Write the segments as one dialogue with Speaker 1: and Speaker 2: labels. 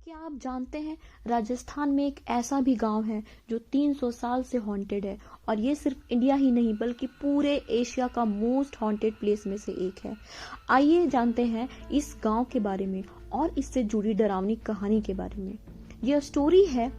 Speaker 1: क्या आप जानते हैं राजस्थान में एक ऐसा भी गांव है जो 300 साल से हॉन्टेड है। और ये सिर्फ इंडिया ही नहीं बल्कि पूरे एशिया का मोस्ट हॉन्टेड प्लेस में से एक है। आइए जानते हैं इस गांव के बारे में और इससे जुड़ी डरावनी कहानी के बारे में। यह स्टोरी है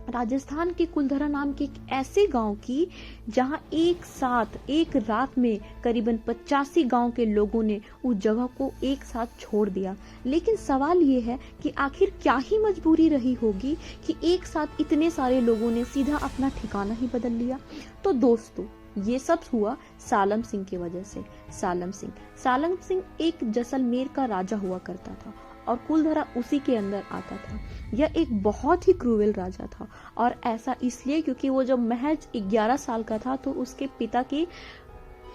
Speaker 1: राजस्थान के कुलधरा नाम के एक ऐसे गांव की जहां एक साथ एक रात में करीबन 85 गांव के लोगों ने उस जगह को एक साथ छोड़ दिया। लेकिन सवाल ये है कि आखिर क्या ही मजबूरी रही होगी कि एक साथ इतने सारे लोगों ने सीधा अपना ठिकाना ही बदल लिया। तो दोस्तों, ये सब हुआ सालम सिंह की वजह से। सालम सिंह एक जैसलमेर का राजा हुआ करता था और कुलधरा उसी के अंदर आता था। यह एक बहुत ही क्रूएल राजा था और ऐसा इसलिए क्योंकि वो जब महज 11 साल का था तो उसके पिता की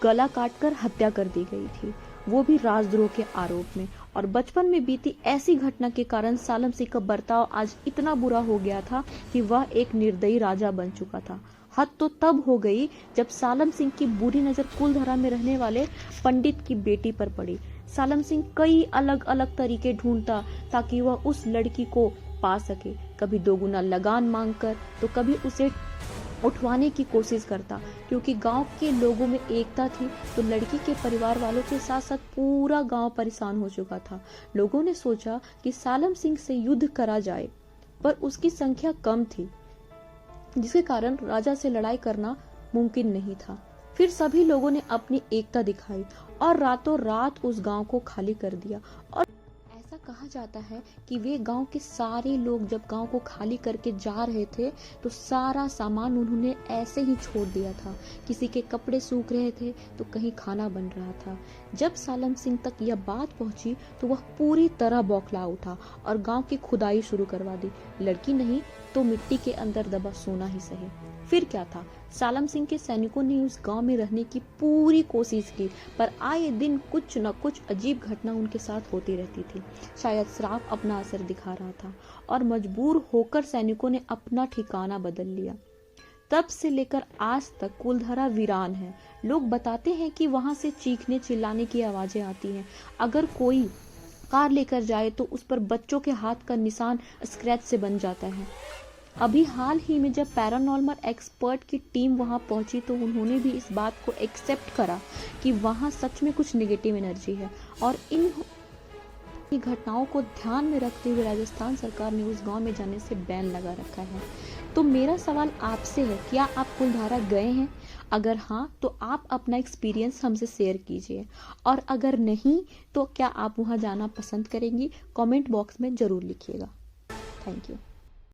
Speaker 1: गला काटकर हत्या कर दी गई थी, वो भी राजद्रोह के आरोप में। और बचपन में बीती ऐसी घटना के कारण सालम सिंह का बर्ताव आज इतना बुरा हो गया था कि वह एक निर्दयी राजा बन चुका था। हद तो तब हो गई जब सालम सिंह की बुरी नजर कुलधरा में रहने वाले पंडित की बेटी पर पड़ी। सालम सिंह कई अलग अलग तरीके ढूंढता ताकि वह उस लड़की को पा सके, कभी दोगुना लगान मांगकर तो कभी उसे उठवाने की कोशिश करता। क्योंकि गांव के लोगों में एकता थी तो लड़की के परिवार वालों के साथ साथ पूरा गांव परेशान हो चुका था। लोगों ने सोचा कि सालम सिंह से युद्ध करा जाए, पर उसकी संख्या कम थी जिसके कारण राजा से लड़ाई करना मुमकिन नहीं था। फिर सभी लोगों ने अपनी एकता दिखाई और रातों रात उस गांव को खाली कर दिया। और ऐसा कहा जाता है कि वे गांव के सारे लोग जब गांव को खाली करके जा रहे थे तो सारा सामान उन्होंने ऐसे ही छोड़ दिया था। किसी के कपड़े सूख रहे थे तो कहीं खाना बन रहा था। जब सालम सिंह तक यह बात पहुंची तो वह पूरी तरह बौखला उठा और गांव की खुदाई शुरू करवा दी। लड़की नहीं तो मिट्टी के अंदर दबा सोना ही सही। फिर क्या था, सालम सिंह के सैनिकों ने उस गांव में रहने की पूरी कोशिश की, पर आए दिन कुछ न कुछ अजीब घटना उनके साथ होती रहती थी। शायद श्राप अपना असर दिखा रहा था और मजबूर होकर सैनिकों ने अपना ठिकाना बदल लिया। तब से लेकर आज तक कुलधरा वीरान है। लोग बताते हैं कि वहां से चीखने चिल्लाने की आवाजें आती हैं। अगर कोई कार लेकर जाए तो उस पर बच्चों के हाथ का निशान स्क्रैच से बन जाता है। अभी हाल ही में जब पैरानॉर्मल एक्सपर्ट की टीम वहां पहुंची तो उन्होंने भी इस बात को एक्सेप्ट करा कि वहां सच में कुछ नेगेटिव एनर्जी है। और इन घटनाओं को ध्यान में रखते हुए राजस्थान सरकार ने उस गांव में जाने से बैन लगा रखा है। तो मेरा सवाल आपसे है, क्या आप कुलधारा गए हैं? अगर हाँ तो आप अपना एक्सपीरियंस हमसे शेयर कीजिए, और अगर नहीं तो क्या आप वहां जाना पसंद करेंगी? कमेंट बॉक्स में जरूर लिखिएगा। Thank you.